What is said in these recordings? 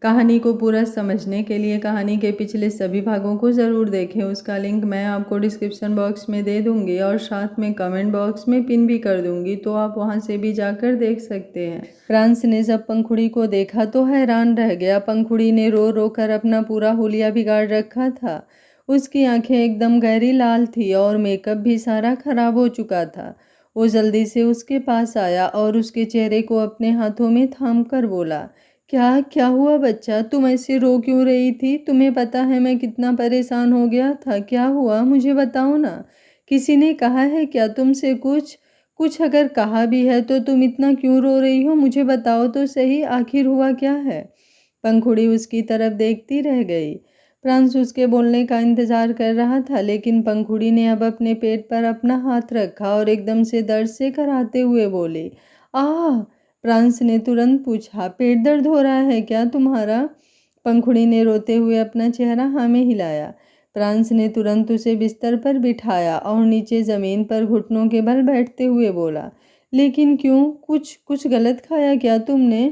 कहानी को पूरा समझने के लिए कहानी के पिछले सभी भागों को ज़रूर देखें। उसका लिंक मैं आपको डिस्क्रिप्शन बॉक्स में दे दूंगी और साथ में कमेंट बॉक्स में पिन भी कर दूंगी, तो आप वहां से भी जाकर देख सकते हैं। फ्रांस ने जब पंखुड़ी को देखा तो हैरान रह गया। पंखुड़ी ने रो रो कर अपना पूरा हुलिया बिगाड़ रखा था। उसकी आंखें एकदम गहरी लाल थी और मेकअप भी सारा खराब हो चुका था। वो जल्दी से उसके पास आया और उसके चेहरे को अपने हाथों में थाम कर बोला, क्या क्या हुआ बच्चा? तुम ऐसे रो क्यों रही थी? तुम्हें पता है मैं कितना परेशान हो गया था। क्या हुआ मुझे बताओ ना। किसी ने कहा है क्या तुमसे कुछ? कुछ अगर कहा भी है तो तुम इतना क्यों रो रही हो? मुझे बताओ तो सही, आखिर हुआ क्या है? पंखुड़ी उसकी तरफ देखती रह गई। फ्रांस उसके बोलने का इंतजार कर रहा था, लेकिन पंखुड़ी ने अब अपने पेट पर अपना हाथ रखा और एकदम से दर्द से कराहते हुए बोली, आह! फ्रांस ने तुरंत पूछा, पेट दर्द हो रहा है क्या तुम्हारा? पंखुड़ी ने रोते हुए अपना चेहरा हाँ में हिलाया। फ्रांस ने तुरंत उसे बिस्तर पर बिठाया और नीचे जमीन पर घुटनों के बल बैठते हुए बोला, लेकिन क्यों? कुछ कुछ गलत खाया क्या तुमने?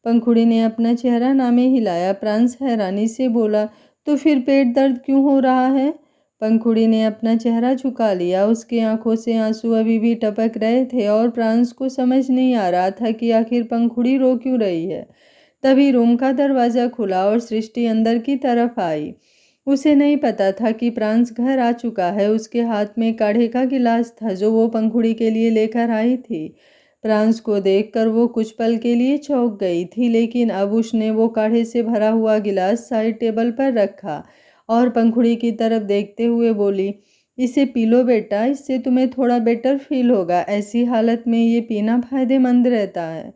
पंखुड़ी ने अपना चेहरा ना में हिलाया। फ्रांस हैरानी से बोला, तो फिर पेट दर्द क्यों हो रहा है? पंखुड़ी ने अपना चेहरा झुका लिया। उसकी आंखों से आंसू अभी भी टपक रहे थे और फ्रांस को समझ नहीं आ रहा था कि आखिर पंखुड़ी रो क्यों रही है। तभी रूम का दरवाजा खुला और सृष्टि अंदर की तरफ आई। उसे नहीं पता था कि फ्रांस घर आ चुका है। उसके हाथ में काढ़े का गिलास था जो वो पंखुड़ी के लिए लेकर आई थी। फ्रांस को देखकर वो कुछ पल के लिए चौंक गई थी, लेकिन अब उसने वो काढ़े से भरा हुआ गिलास साइड टेबल पर रखा और पंखुड़ी की तरफ देखते हुए बोली, इसे पी लो बेटा, इससे तुम्हें थोड़ा बेटर फील होगा। ऐसी हालत में ये पीना फायदेमंद रहता है।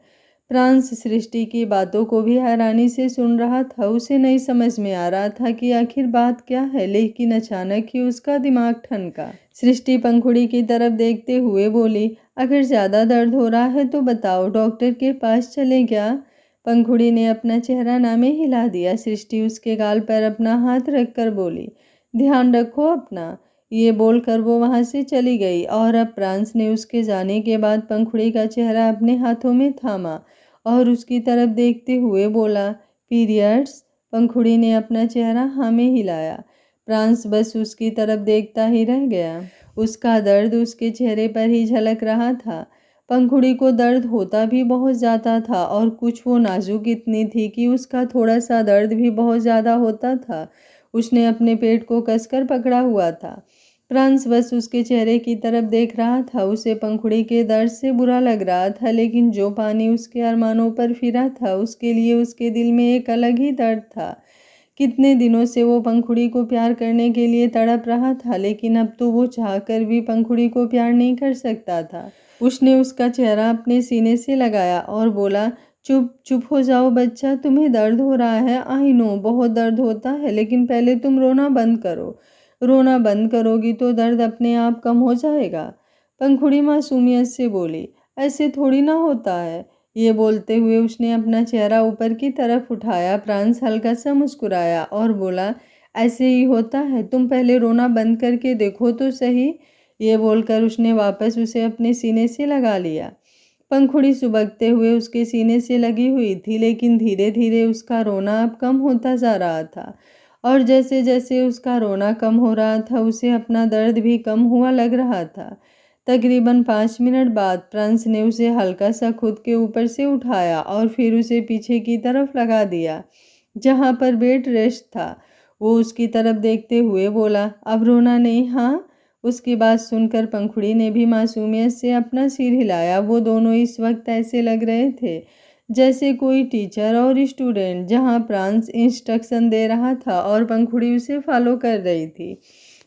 फ्रांस सृष्टि की बातों को भी हैरानी से सुन रहा था। उसे नहीं समझ में आ रहा था कि आखिर बात क्या है, लेकिन अचानक ही उसका दिमाग ठनका। सृष्टि पंखुड़ी की तरफ देखते हुए बोली, अगर ज़्यादा दर्द हो रहा है तो बताओ, डॉक्टर के पास चलें क्या? पंखुड़ी ने अपना चेहरा ना में हिला दिया। सृष्टि उसके गाल पर अपना हाथ रखकर बोली, ध्यान रखो अपना। ये बोलकर वो वहां से चली गई और अब फ्रांस ने उसके जाने के बाद पंखुड़ी का चेहरा अपने हाथों में थामा और उसकी तरफ देखते हुए बोला, पीरियड्स? पंखुड़ी ने अपना चेहरा हाँ में हिलाया। फ्रांस बस उसकी तरफ देखता ही रह गया। उसका दर्द उसके चेहरे पर ही झलक रहा था। पंखुड़ी को दर्द होता भी बहुत ज़्यादा था और कुछ वो नाजुक इतनी थी कि उसका थोड़ा सा दर्द भी बहुत ज़्यादा होता था। उसने अपने पेट को कसकर पकड़ा हुआ था। फ्रांस बस उसके चेहरे की तरफ देख रहा था। उसे पंखुड़ी के दर्द से बुरा लग रहा था, लेकिन जो पानी उसके अरमानों पर फिरा था उसके लिए उसके दिल में एक अलग ही दर्द था। कितने दिनों से वो पंखुड़ी को प्यार करने के लिए तड़प रहा था, लेकिन अब तो वो चाहकर भी पंखुड़ी को प्यार नहीं कर सकता था। उसने उसका चेहरा अपने सीने से लगाया और बोला, चुप चुप हो जाओ बच्चा, तुम्हें दर्द हो रहा है। आई नो बहुत दर्द होता है, लेकिन पहले तुम रोना बंद करो। रोना बंद करोगी तो दर्द अपने आप कम हो जाएगा। पंखुड़ी मासूमियत से बोली, ऐसे थोड़ी ना होता है। ये बोलते हुए उसने अपना चेहरा ऊपर की तरफ उठाया। फ्रांस हल्का सा मुस्कुराया और बोला, ऐसे ही होता है, तुम पहले रोना बंद करके देखो तो सही। ये बोलकर उसने वापस उसे अपने सीने से लगा लिया। पंखुड़ी सुबकते हुए उसके सीने से लगी हुई थी, लेकिन धीरे धीरे उसका रोना अब कम होता जा रहा था और जैसे जैसे उसका रोना कम हो रहा था उसे अपना दर्द भी कम हुआ लग रहा था। तकरीबन 5 मिनट बाद फ्रांस ने उसे हल्का सा खुद के ऊपर से उठाया और फिर उसे पीछे की तरफ लगा दिया जहाँ पर बेड रेस्ट था। वो उसकी तरफ देखते हुए बोला, अब रोना नहीं, हाँ? उसकी बात सुनकर पंखुड़ी ने भी मासूमियत से अपना सिर हिलाया। वो दोनों इस वक्त ऐसे लग रहे थे जैसे कोई टीचर और स्टूडेंट, जहां फ्रांस इंस्ट्रक्शन दे रहा था और पंखुड़ी उसे फॉलो कर रही थी।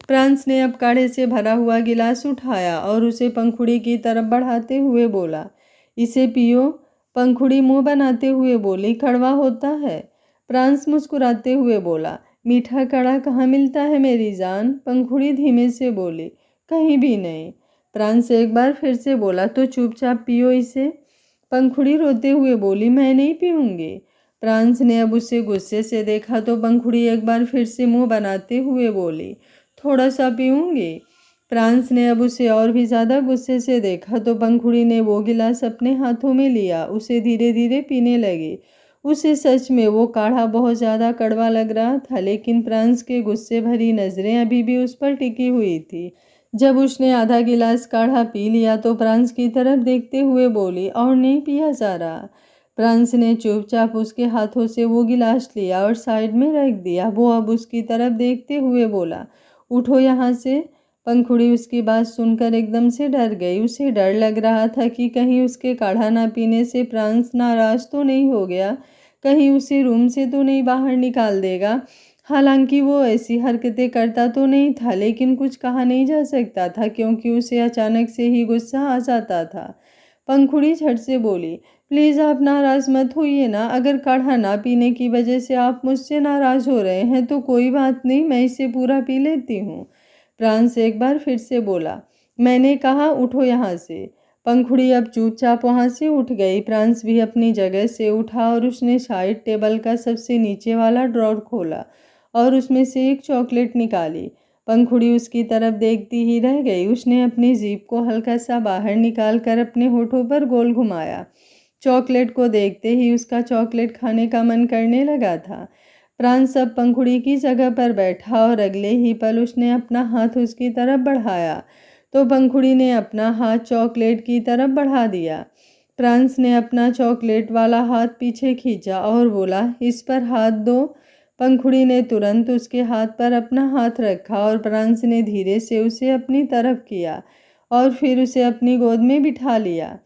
फ्रांस ने अब काढ़े से भरा हुआ गिलास उठाया और उसे पंखुड़ी की तरफ बढ़ाते हुए बोला, इसे पियो। पंखुड़ी मुंह बनाते हुए बोली, कड़वा होता है। फ्रांस मुस्कुराते हुए बोला, मीठा कड़ा कहाँ मिलता है मेरी जान? पंखुड़ी धीमे से बोली, कहीं भी नहीं। फ्रांस एक बार फिर से बोला, तो चुपचाप पियो इसे। पंखुड़ी रोते हुए बोली, मैं नहीं पीऊंगी। फ्रांस ने अब उसे गुस्से से देखा तो पंखुड़ी एक बार फिर से मुंह बनाते हुए बोली, थोड़ा सा पीऊंगी। फ्रांस ने अब उसे और भी ज़्यादा गुस्से से देखा तो पंखुड़ी ने वो गिलास अपने हाथों में लिया, उसे धीरे धीरे पीने लगी। उसे सच में वो काढ़ा बहुत ज़्यादा कड़वा लग रहा था, लेकिन प्रांस के गुस्से भरी नज़रें अभी भी उस पर टिकी हुई थी। जब उसने आधा गिलास काढ़ा पी लिया तो प्रांस की तरफ देखते हुए बोली, और नहीं पिया जा रहा? प्रांस ने चुपचाप उसके हाथों से वो गिलास लिया और साइड में रख दिया। वो अब उसकी तरफ देखते हुए बोला, उठो यहाँ से। पंखुड़ी उसकी बात सुनकर एकदम से डर गई। उसे डर लग रहा था कि कहीं उसके काढ़ा ना पीने से प्रांस नाराज तो नहीं हो गया, कहीं उसे रूम से तो नहीं बाहर निकाल देगा। हालांकि वो ऐसी हरकतें करता तो नहीं था, लेकिन कुछ कहा नहीं जा सकता था क्योंकि उसे अचानक से ही गुस्सा आ जाता था। पंखुड़ी झट से बोली, प्लीज़ आप नाराज़ मत होइए ना। अगर काढ़ा ना पीने की वजह से आप मुझसे नाराज़ हो रहे हैं तो कोई बात नहीं, मैं इसे पूरा पी लेती हूँ। प्रांस एक बार फिर से बोला, मैंने कहा उठो यहाँ से। पंखुड़ी अब चुपचाप वहाँ से उठ गई। प्रांस भी अपनी जगह से उठा और उसने साइड टेबल का सबसे नीचे वाला ड्रॉर खोला और उसमें से एक चॉकलेट निकाली। पंखुड़ी उसकी तरफ देखती ही रह गई। उसने अपनी जीभ को हल्का सा बाहर निकाल कर अपने होठों पर गोल घुमाया। चॉकलेट को देखते ही उसका चॉकलेट खाने का मन करने लगा था। प्रांस अब पंखुड़ी की जगह पर बैठा और अगले ही पल उसने अपना हाथ उसकी तरफ बढ़ाया तो पंखुड़ी ने अपना हाथ चॉकलेट की तरफ बढ़ा दिया। प्रांस ने अपना चॉकलेट वाला हाथ पीछे खींचा और बोला, इस पर हाथ दो। पंखुड़ी ने तुरंत उसके हाथ पर अपना हाथ रखा और प्रांस ने धीरे से उसे अपनी तरफ किया और फिर उसे अपनी गोद में बिठा लिया।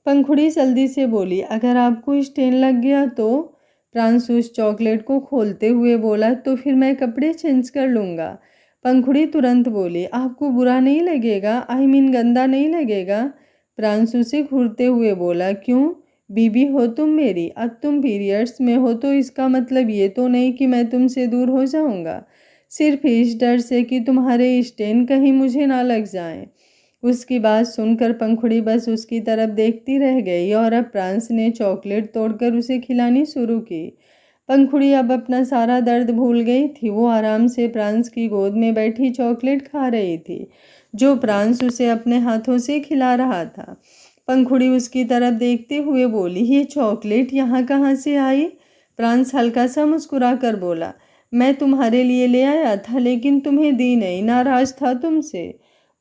पंखुड़ी जल्दी से बोली, अगर आपको स्टेन लग गया तो? प्रांस उस चॉकलेट को खोलते हुए बोला, तो फिर मैं कपड़े चेंज कर लूँगा। पंखुड़ी तुरंत बोली, आपको बुरा नहीं लगेगा? आई मीन गंदा नहीं लगेगा? प्रांस उसे घूरते हुए बोला, क्यों? बीबी हो तुम मेरी, अब तुम पीरियड्स में हो तो इसका मतलब ये तो नहीं कि मैं तुमसे दूर हो जाऊँगा, सिर्फ इस डर से कि तुम्हारे स्टेन कहीं मुझे ना लग जाएं। उसकी बात सुनकर पंखुड़ी बस उसकी तरफ देखती रह गई और अब प्रांस ने चॉकलेट तोड़कर उसे खिलानी शुरू की। पंखुड़ी अब अपना सारा दर्द भूल गई थी। वो आराम से प्रांस की गोद में बैठी चॉकलेट खा रही थी जो प्रांस उसे अपने हाथों से खिला रहा था। पंखुड़ी उसकी तरफ देखते हुए बोली, ये चॉकलेट यहाँ कहाँ से आई? प्रांस हल्का सा मुस्कुरा कर बोला, मैं तुम्हारे लिए ले आया था लेकिन तुम्हें दी नहीं, नाराज था तुमसे।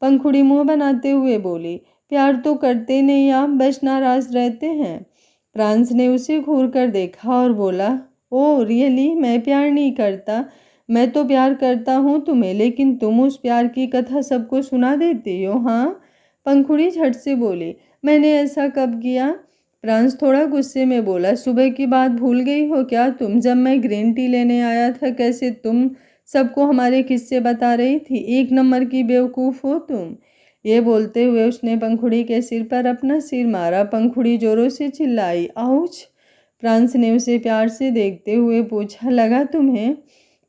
पंखुड़ी मुंह बनाते हुए बोली, प्यार तो करते नहीं आप, बस नाराज रहते हैं। प्रांस ने उसे घूर कर देखा और बोला, ओ रियली, मैं प्यार नहीं करता। मैं तो प्यार करता हूँ तुम्हें, लेकिन तुम उस प्यार की कथा सबको सुना देती हो। हाँ? पंखुड़ी झट से बोली, मैंने ऐसा कब किया? प्रांस थोड़ा गुस्से में बोला, सुबह की बात भूल गई हो क्या तुम? जब मैं ग्रीन टी लेने आया था, कैसे तुम सबको हमारे किस्से बता रही थी। एक नंबर की बेवकूफ़ हो तुम। ये बोलते हुए उसने पंखुड़ी के सिर पर अपना सिर मारा। पंखुड़ी जोरों से चिल्लाई, आउच। प्रांस ने उसे प्यार से देखते हुए पूछा, लगा तुम्हें?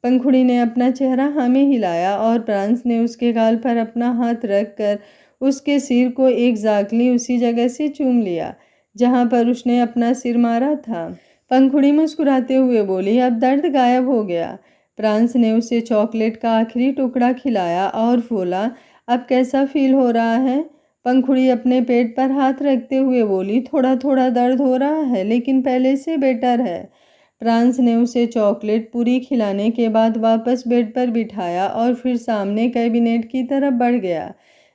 पंखुड़ी ने अपना चेहरा हाँ में हिलाया और प्रांस ने उसके गाल पर अपना हाथ रख कर उसके सिर को एग्जैक्टली उसी जगह से चूम लिया जहाँ पर उसने अपना सिर मारा था। पंखुड़ी मुस्कुराते हुए बोली, अब दर्द गायब हो गया। प्रांस ने उसे चॉकलेट का आखिरी टुकड़ा खिलाया और बोला, अब कैसा फील हो रहा है? पंखुड़ी अपने पेट पर हाथ रखते हुए बोली, थोड़ा थोड़ा दर्द हो रहा है लेकिन पहले से बेटर है। प्रांस ने उसे चॉकलेट पूरी खिलाने के बाद वापस बेड पर बिठाया और फिर सामने कैबिनेट की तरफ बढ़ गया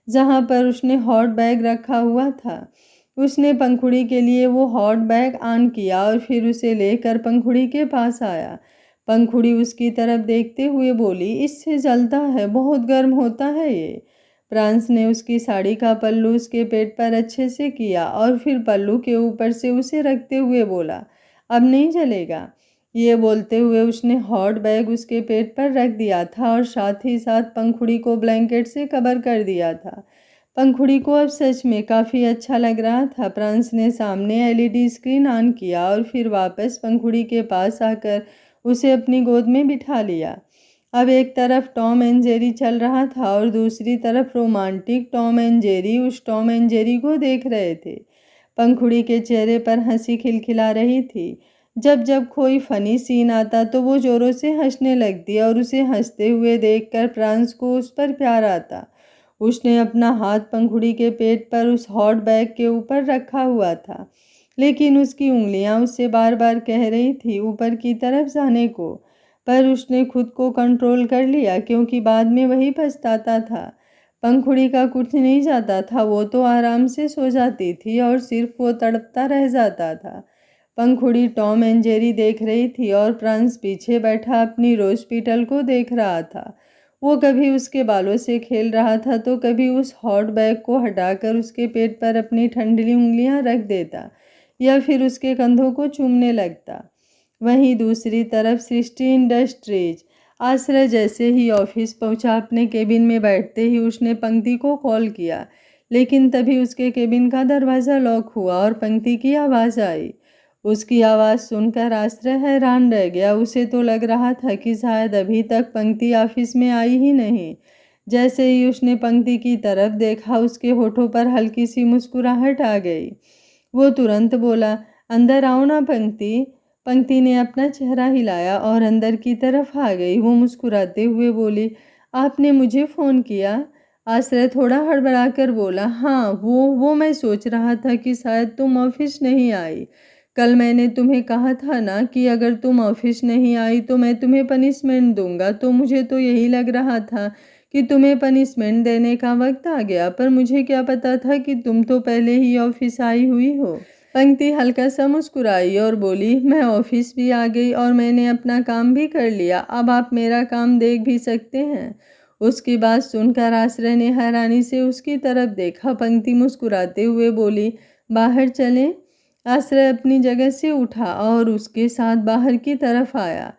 जहाँ पर उसने हॉट बैग रखा हुआ था। उसने पंखुड़ी के लिए वो हॉट बैग ऑन किया और फिर उसे लेकर पंखुड़ी के पास आया। पंखुड़ी उसकी तरफ देखते हुए बोली, इससे जलता है, बहुत गर्म होता है ये। प्रांस ने उसकी साड़ी का पल्लू उसके पेट पर अच्छे से किया और फिर पल्लू के ऊपर से उसे रखते हुए बोला, अब नहीं जलेगा। ये बोलते हुए उसने हॉट बैग उसके पेट पर रख दिया था और साथ ही साथ पंखुड़ी को ब्लैंकेट से कवर कर दिया था। पंखुड़ी को अब सच में काफ़ी अच्छा लग रहा था। प्रांस ने सामने एलईडी स्क्रीन ऑन किया और फिर वापस पंखुड़ी के पास आकर उसे अपनी गोद में बिठा लिया। अब एक तरफ टॉम एंड जेरी चल रहा था और दूसरी तरफ रोमांटिक टॉम एंड जेरी उस टॉम एंड जेरी को देख रहे थे। पंखुड़ी के चेहरे पर हंसी खिलखिला रही थी। जब जब कोई फनी सीन आता तो वो जोरों से हंसने लगती और उसे हंसते हुए देखकर प्रांस को उस पर प्यार आता। उसने अपना हाथ पंखुड़ी के पेट पर उस हॉट बैग के ऊपर रखा हुआ था। लेकिन उसकी उंगलियां उससे बार बार कह रही थी ऊपर की तरफ जाने को। पर उसने खुद को कंट्रोल कर लिया, क्योंकि बाद में वही पछताता था। पंखुड़ी का कुछ नहीं जाता था, वो तो आराम से सो जाती थी और सिर्फ वो तड़पता रह जाता था। पंखुड़ी टॉम एंड जेरी देख रही थी और फ्रांस पीछे बैठा अपनी रोज पीटल को देख रहा था। वो कभी उसके बालों से खेल रहा था तो कभी उस हॉट बैग को हटाकर उसके पेट पर अपनी ठंडी उंगलियां रख देता या फिर उसके कंधों को चूमने लगता। वहीं दूसरी तरफ सृष्टि इंडस्ट्रीज। आश्रय जैसे ही ऑफिस पहुंचा, अपने केबिन में बैठते ही उसने पंक्ति को कॉल किया, लेकिन तभी उसके केबिन का दरवाज़ा लॉक हुआ और पंक्ति की आवाज़ आई। उसकी आवाज़ सुनकर आश्रय हैरान रह गया। उसे तो लग रहा था कि शायद अभी तक पंक्ति ऑफिस में आई ही नहीं। जैसे ही उसने पंक्ति की तरफ देखा, उसके होठों पर हल्की सी मुस्कुराहट आ गई। वो तुरंत बोला, अंदर आओ ना पंक्ति। पंक्ति ने अपना चेहरा हिलाया और अंदर की तरफ आ गई। वो मुस्कुराते हुए बोली, आपने मुझे फ़ोन किया? आश्रय थोड़ा हड़बड़ाकर बोला, हाँ, वो मैं सोच रहा था कि शायद तुम ऑफिस नहीं आई। कल मैंने तुम्हें कहा था ना कि अगर तुम ऑफिस नहीं आई तो मैं तुम्हें पनिशमेंट दूंगा, तो मुझे तो यही लग रहा था कि तुम्हें पनिशमेंट देने का वक्त आ गया, पर मुझे क्या पता था कि तुम तो पहले ही ऑफिस आई हुई हो। पंक्ति हल्का सा मुस्कुराई और बोली, मैं ऑफिस भी आ गई और मैंने अपना काम भी कर लिया, अब आप मेरा काम देख भी सकते हैं। उसकी बात सुनकर आश्रय ने हैरानी से उसकी तरफ देखा। पंक्ति मुस्कुराते हुए बोली, बाहर चलें? आश्रय अपनी जगह से उठा और उसके साथ बाहर की तरफ आया।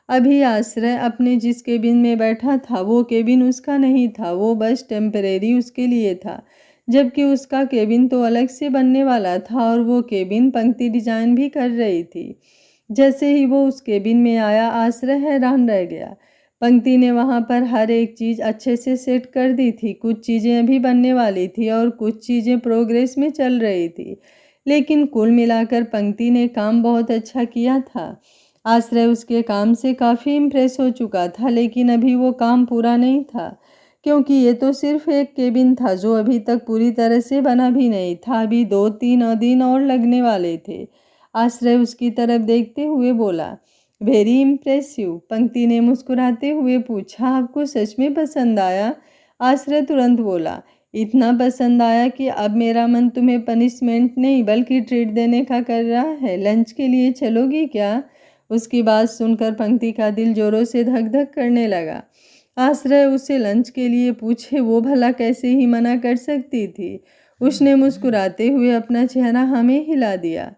अभी आश्रय अपने जिस केबिन में बैठा था वो केबिन उसका नहीं था, वो बस टेम्परेरी उसके लिए था, जबकि उसका केबिन तो अलग से बनने वाला था और वो केबिन पंक्ति डिजाइन भी कर रही थी। जैसे ही वो उस केबिन में आया, आश्रय हैरान रह गया। पंक्ति ने वहाँ पर हर एक चीज़ अच्छे से सेट कर दी थी। कुछ चीज़ें अभी बनने वाली थी और कुछ चीज़ें प्रोग्रेस में चल रही थी, लेकिन कुल मिलाकर पंक्ति ने काम बहुत अच्छा किया था। आश्रय उसके काम से काफ़ी इम्प्रेस हो चुका था, लेकिन अभी वो काम पूरा नहीं था, क्योंकि ये तो सिर्फ एक केबिन था जो अभी तक पूरी तरह से बना भी नहीं था। अभी 2-3 दिन और लगने वाले थे। आश्रय उसकी तरफ देखते हुए बोला, वेरी इम्प्रेसिव। पंक्ति ने मुस्कुराते हुए पूछा, आपको सच में पसंद आया? आश्रय तुरंत बोला, इतना पसंद आया कि अब मेरा मन तुम्हें पनिशमेंट नहीं बल्कि ट्रीट देने का कर रहा है। लंच के लिए चलोगी क्या? उसकी बात सुनकर पंक्ति का दिल जोरों से धक धक करने लगा। आश्रय उसे लंच के लिए पूछे, वो भला कैसे ही मना कर सकती थी। उसने मुस्कुराते हुए अपना चेहरा हमें हिला दिया।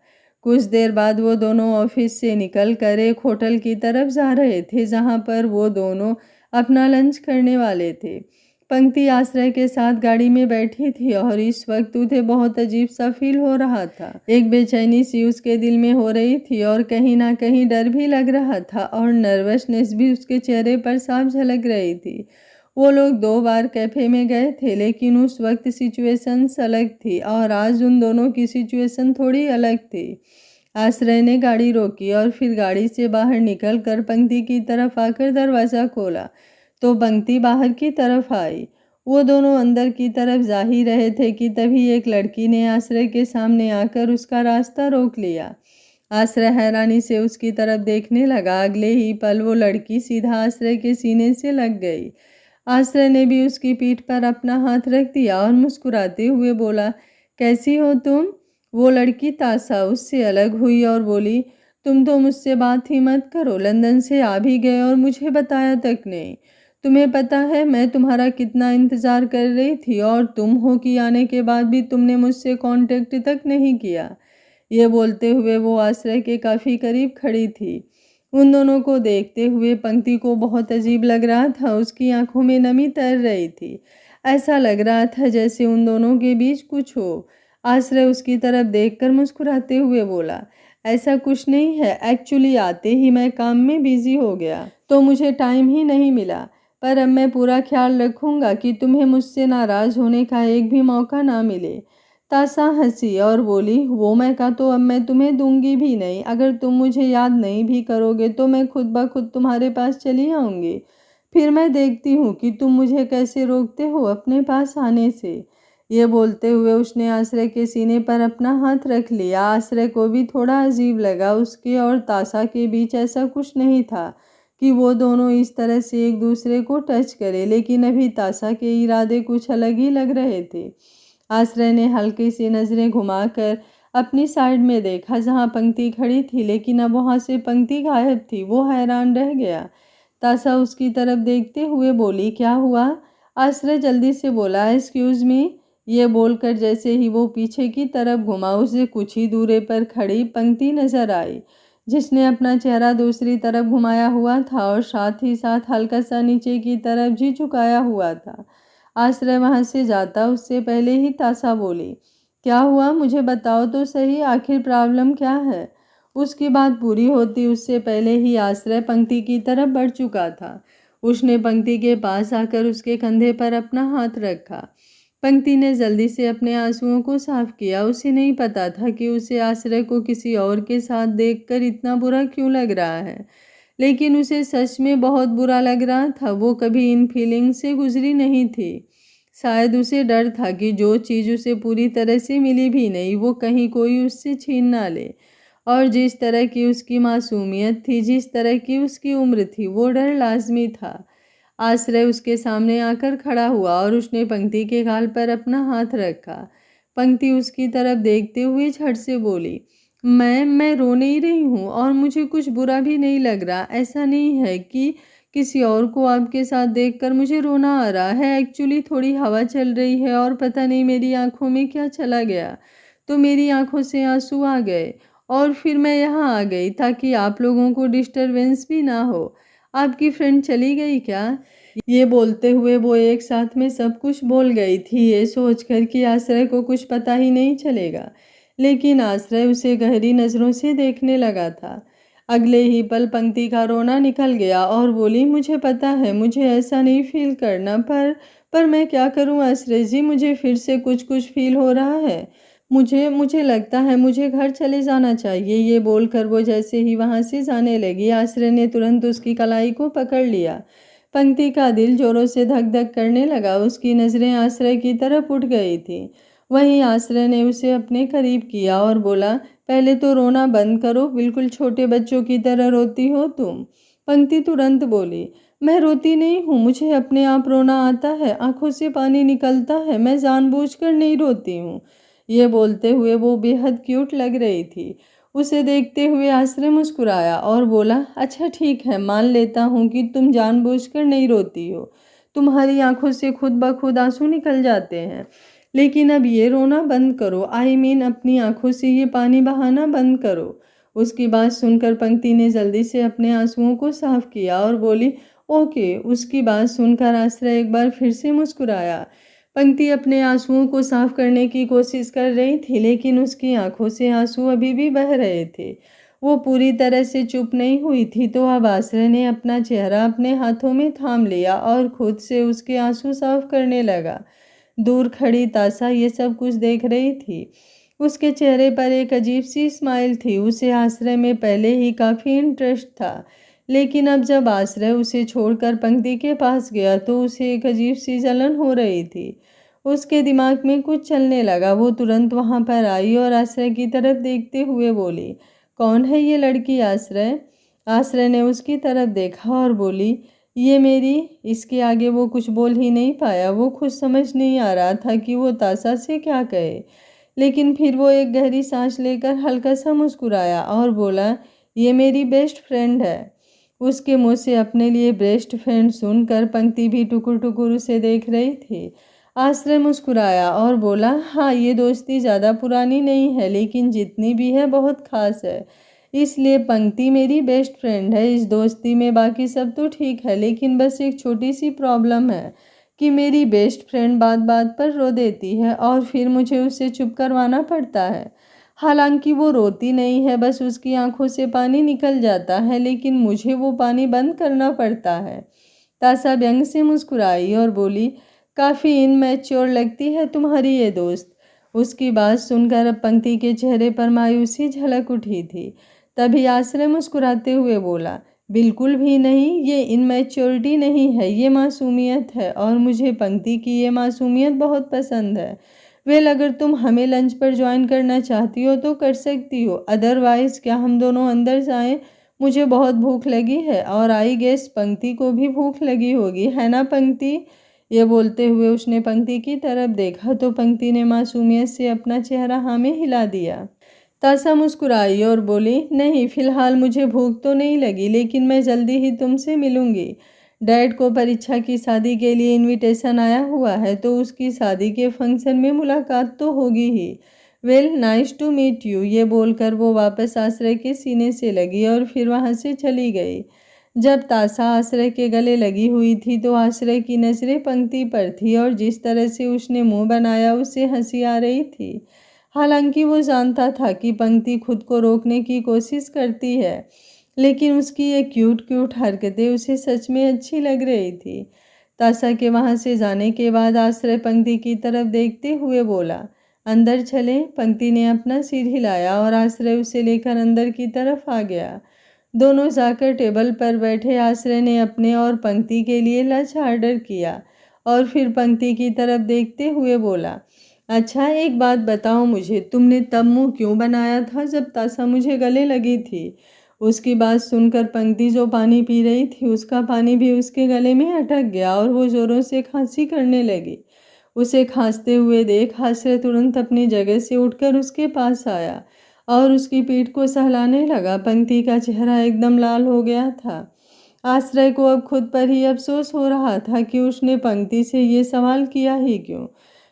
कुछ देर बाद वो दोनों ऑफिस से निकल कर एक होटल की तरफ जा रहे थे, जहाँ पर वो दोनों अपना लंच करने वाले थे। पंक्ति आश्रय के साथ गाड़ी में बैठी थी और इस वक्त उसे बहुत अजीब सा फील हो रहा था। एक बेचैनी सी उसके दिल में हो रही थी और कहीं ना कहीं डर भी लग रहा था और नर्वसनेस भी उसके चेहरे पर साफ झलक रही थी। वो लोग 2 बार कैफे में गए थे, लेकिन उस वक्त सिचुएशन अलग थी और आज उन दोनों की सिचुएशन थोड़ी अलग थी। आश्रय ने गाड़ी रोकी और फिर गाड़ी से बाहर निकल कर पंक्ति की तरफ आकर दरवाज़ा खोला तो पंक्ति बाहर की तरफ आई। वो दोनों अंदर की तरफ जा ही रहे थे कि तभी एक लड़की ने आश्रय के सामने आकर उसका रास्ता रोक लिया। आश्रय हैरानी से उसकी तरफ देखने लगा। अगले ही पल वो लड़की सीधा आश्रय के सीने से लग गई। आश्रय ने भी उसकी पीठ पर अपना हाथ रख दिया और मुस्कुराते हुए बोला, कैसी हो तुम? वो लड़की तासा उससे अलग हुई और बोली, तुम तो मुझसे बात ही मत करो, लंदन से आ भी गए और मुझे बताया तक नहीं। तुम्हें पता है मैं तुम्हारा कितना इंतज़ार कर रही थी और तुम हो कि आने के बाद भी तुमने मुझसे कांटेक्ट तक नहीं किया। ये बोलते हुए वो आश्रय के काफ़ी करीब खड़ी थी। उन दोनों को देखते हुए पंक्ति को बहुत अजीब लग रहा था। उसकी आंखों में नमी तैर रही थी। ऐसा लग रहा था जैसे उन दोनों के बीच कुछ हो। आश्रय उसकी तरफ देखकर मुस्कुराते हुए बोला, ऐसा कुछ नहीं है, एक्चुअली आते ही मैं काम में बिजी हो गया तो मुझे टाइम ही नहीं मिला, पर अब मैं पूरा ख्याल रखूंगा कि तुम्हें मुझसे नाराज़ होने का एक भी मौका ना मिले। तासा हंसी और बोली, वो मौका तो अब मैं तुम्हें दूंगी भी नहीं। अगर तुम मुझे याद नहीं भी करोगे तो मैं खुद ब खुद तुम्हारे पास चली आऊँगी। फिर मैं देखती हूँ कि तुम मुझे कैसे रोकते हो अपने पास आने से। ये बोलते हुए उसने आश्रय के सीने पर अपना हाथ रख लिया। आश्रय को भी थोड़ा अजीब लगा। उसके और तासा के बीच ऐसा कुछ नहीं था कि वो दोनों इस तरह से एक दूसरे को टच करे, लेकिन अभी तासा के इरादे कुछ अलग ही लग रहे थे। आश्रय ने हल्की सी नज़रें घुमाकर अपनी साइड में देखा जहाँ पंक्ति खड़ी थी, लेकिन अब वहाँ से पंक्ति गायब थी। वो हैरान रह गया। तासा उसकी तरफ देखते हुए बोली, क्या हुआ? आश्रय जल्दी से बोला, एक्सक्यूज मी। ये बोलकर जैसे ही वो पीछे की तरफ घुमा, उसे कुछ ही दूरी पर खड़ी पंक्ति नजर आई, जिसने अपना चेहरा दूसरी तरफ घुमाया हुआ था और साथ ही साथ हल्का सा नीचे की तरफ जी झुकाया हुआ था। आश्रय वहां से जाता उससे पहले ही तासा बोली, क्या हुआ? मुझे बताओ तो सही, आखिर प्रॉब्लम क्या है? उसकी बात पूरी होती उससे पहले ही आश्रय पंक्ति की तरफ बढ़ चुका था। उसने पंक्ति के पास आकर उसके कंधे पर अपना हाथ रखा। पंक्ति ने जल्दी से अपने आंसुओं को साफ किया। उसे नहीं पता था कि उसे आश्रय को किसी और के साथ देखकर इतना बुरा क्यों लग रहा है, लेकिन उसे सच में बहुत बुरा लग रहा था। वो कभी इन फीलिंग से गुजरी नहीं थी। शायद उसे डर था कि जो चीज़ उसे पूरी तरह से मिली भी नहीं, वो कहीं कोई उससे छीन ना ले। और जिस तरह की उसकी मासूमियत थी, जिस तरह की उसकी उम्र थी, वो डर लाजमी था। आश्रय उसके सामने आकर खड़ा हुआ और उसने पंक्ति के गाल पर अपना हाथ रखा। पंक्ति उसकी तरफ देखते हुए झट से बोली, मैं रो नहीं रही हूँ और मुझे कुछ बुरा भी नहीं लग रहा। ऐसा नहीं है कि किसी और को आपके साथ देखकर मुझे रोना आ रहा है। एक्चुअली थोड़ी हवा चल रही है और पता नहीं मेरी आंखों में क्या चला गया, तो मेरी आंखों से आंसू आ गए और फिर मैं यहाँ आ गई ताकि आप लोगों को डिस्टरबेंस भी ना हो। आपकी फ्रेंड चली गई क्या? ये बोलते हुए वो एक साथ में सब कुछ बोल गई थी, ये सोचकर कि आश्रय को कुछ पता ही नहीं चलेगा, लेकिन आश्रय उसे गहरी नज़रों से देखने लगा था। अगले ही पल पंक्ति का रोना निकल गया और बोली, मुझे पता है मुझे ऐसा नहीं फील करना, पर मैं क्या करूं आश्रय जी, मुझे फिर से कुछ कुछ फील हो रहा है। मुझे लगता है मुझे घर चले जाना चाहिए। ये बोलकर वो जैसे ही वहां से जाने लगी, आश्रय ने तुरंत उसकी कलाई को पकड़ लिया। पंक्ति का दिल जोरों से धक धक करने लगा। उसकी नज़रें आश्रय की तरफ उठ गई थी। वहीं आश्रय ने उसे अपने करीब किया और बोला, पहले तो रोना बंद करो, बिल्कुल छोटे बच्चों की तरह रोती हो तुम। पंक्ति तुरंत बोली, मैं रोती नहीं हूँ, मुझे अपने आप रोना आता है, आंखों से पानी निकलता है, मैं जानबूझकर नहीं रोती हूँ। ये बोलते हुए वो बेहद क्यूट लग रही थी। उसे देखते हुए आश्रय मुस्कुराया और बोला, अच्छा ठीक है, मान लेता हूँ कि तुम जानबूझकर नहीं रोती हो, तुम्हारी आंखों से खुद ब खुद आंसू निकल जाते हैं, लेकिन अब ये रोना बंद करो। अपनी आंखों से ये पानी बहाना बंद करो। उसकी बात सुनकर पंक्ति ने जल्दी से अपने आंसुओं को साफ किया और बोली, ओके। उसकी बात सुनकर आश्रय एक बार फिर से मुस्कुराया। पंक्ति अपने आंसुओं को साफ करने की कोशिश कर रही थी, लेकिन उसकी आंखों से आंसू अभी भी बह रहे थे। वो पूरी तरह से चुप नहीं हुई थी, तो अब आश्रय ने अपना चेहरा अपने हाथों में थाम लिया और खुद से उसके आंसू साफ करने लगा। दूर खड़ी तासा ये सब कुछ देख रही थी। उसके चेहरे पर एक अजीब सी स्माइल थी। उसे आश्रय में पहले ही काफ़ी इंटरेस्ट था, लेकिन अब जब आश्रय उसे छोड़कर पंक्ति के पास गया तो उसे एक अजीब सी जलन हो रही थी। उसके दिमाग में कुछ चलने लगा। वो तुरंत वहां पर आई और आश्रय की तरफ देखते हुए बोली, कौन है ये लड़की आश्रय? आश्रय ने उसकी तरफ देखा और बोली, ये मेरी। इसके आगे वो कुछ बोल ही नहीं पाया। वो खुद समझ नहीं आ रहा था कि वो तासा से क्या कहे, लेकिन फिर वो एक गहरी सांस लेकर हल्का सा मुस्कुराया और बोला, ये मेरी बेस्ट फ्रेंड है। उसके मुंह से अपने लिए बेस्ट फ्रेंड सुनकर पंक्ति भी टुकुर टुकुर उसे देख रही थी। आश्रय मुस्कुराया और बोला, हाँ, ये दोस्ती ज़्यादा पुरानी नहीं है, लेकिन जितनी भी है बहुत खास है, इसलिए पंक्ति मेरी बेस्ट फ्रेंड है। इस दोस्ती में बाकी सब तो ठीक है, लेकिन बस एक छोटी सी प्रॉब्लम है कि मेरी बेस्ट फ्रेंड बात बात पर रो देती है और फिर मुझे उसे चुप करवाना पड़ता है। हालांकि वो रोती नहीं है, बस उसकी आंखों से पानी निकल जाता है, लेकिन मुझे वो पानी बंद करना पड़ता है। तासा व्यंग से मुस्कुराई और बोली, काफ़ी इनमैच्योर लगती है तुम्हारी ये दोस्त। उसकी बात सुनकर अब पंक्ति के चेहरे पर मायूसी झलक उठी थी। तभी आश्रय मुस्कुराते हुए बोला, बिल्कुल भी नहीं, ये इनमैच्योरिटी नहीं है, ये मासूमियत है और मुझे पंक्ति की ये मासूमियत बहुत पसंद है। वेल अगर तुम हमें लंच पर ज्वाइन करना चाहती हो तो कर सकती हो, अदरवाइज क्या हम दोनों अंदर जाएं? मुझे बहुत भूख लगी है और आई गेस पंक्ति को भी भूख लगी होगी, है ना पंक्ति? ये बोलते हुए उसने पंक्ति की तरफ देखा तो पंक्ति ने मासूमियत से अपना चेहरा हाँ में हिला दिया। तासा मुस्कुराई और बोली, नहीं फिलहाल मुझे भूख तो नहीं लगी, लेकिन मैं जल्दी ही तुमसे मिलूंगी। डैड को परीक्षा की शादी के लिए इनविटेशन आया हुआ है तो उसकी शादी के फंक्शन में मुलाकात तो होगी ही। Well nice to meet you, ये बोलकर वो वापस आश्रय के सीने से लगी और फिर वहाँ से चली गई। जब तासा आश्रय के गले लगी हुई थी तो आश्रय की नजरें पंक्ति पर थी और जिस तरह से उसने मुंह बनाया उससे हंसी आ रही थी। हालांकि वो जानता था कि पंक्ति खुद को रोकने की कोशिश करती है, लेकिन उसकी ये क्यूट क्यूट हरकतें उसे सच में अच्छी लग रही थी। तासा के वहाँ से जाने के बाद आश्रय पंक्ति की तरफ देखते हुए बोला, अंदर चले? पंक्ति ने अपना सिर हिलाया और आश्रय उसे लेकर अंदर की तरफ आ गया। दोनों जाकर टेबल पर बैठे। आश्रय ने अपने और पंक्ति के लिए लंच ऑर्डर किया और फिर पंक्ति की तरफ देखते हुए बोला, अच्छा एक बात बताओ मुझे, तुमने तब मुंह क्यों बनाया था जब तासा मुझे गले लगी थी? उसकी बात सुनकर पंक्ति जो पानी पी रही थी उसका पानी भी उसके गले में अटक गया और वो जोरों से खांसी करने लगी। उसे खांसते हुए देख आश्रय तुरंत अपनी जगह से उठकर उसके पास आया और उसकी पीठ को सहलाने लगा। पंक्ति का चेहरा एकदम लाल हो गया था। आश्रय को अब खुद पर ही अफसोस हो रहा था कि उसने पंक्ति से ये सवाल किया ही क्यों।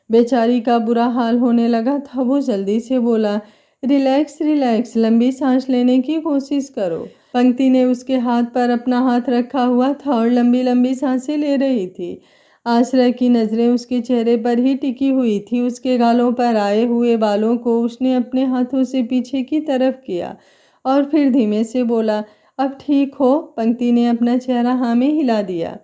बेचारी का बुरा हाल होने लगा था। वो जल्दी से बोला, रिलैक्स रिलैक्स, लंबी सांस लेने की कोशिश करो। पंक्ति ने उसके हाथ पर अपना हाथ रखा हुआ था और लंबी लंबी सांसें ले रही थी। आश्रय की नज़रें उसके चेहरे पर ही टिकी हुई थी। उसके गालों पर आए हुए बालों को उसने अपने हाथों से पीछे की तरफ किया और फिर धीमे से बोला, अब ठीक हो? पंक्ति ने अपना चेहरा हाँ में हिला दिया।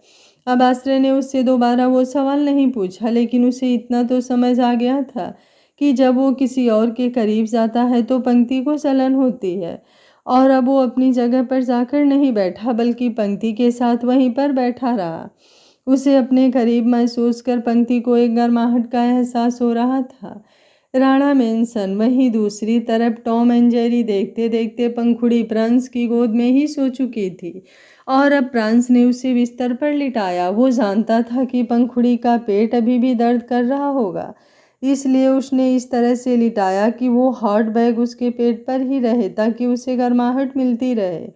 अब आश्रय ने उससे दोबारा वो सवाल नहीं पूछा, लेकिन उसे इतना तो समझ आ गया था कि जब वो किसी और के करीब जाता है तो पंक्ति को जलन होती है। और अब वो अपनी जगह पर जाकर नहीं बैठा बल्कि पंक्ति के साथ वहीं पर बैठा रहा। उसे अपने करीब महसूस कर पंक्ति को एक गर्माहट का एहसास हो रहा था। राणा मेंशन वहीं दूसरी तरफ टॉम एंड जेरी देखते देखते पंखुड़ी प्रांस की गोद में ही सो चुकी थी और अब प्रांस ने उसे बिस्तर पर लिटाया। वो जानता था कि पंखुड़ी का पेट अभी भी दर्द कर रहा होगा, इसलिए उसने इस तरह से लिटाया कि वो हॉट बैग उसके पेट पर ही रहे ताकि उसे गर्माहट मिलती रहे।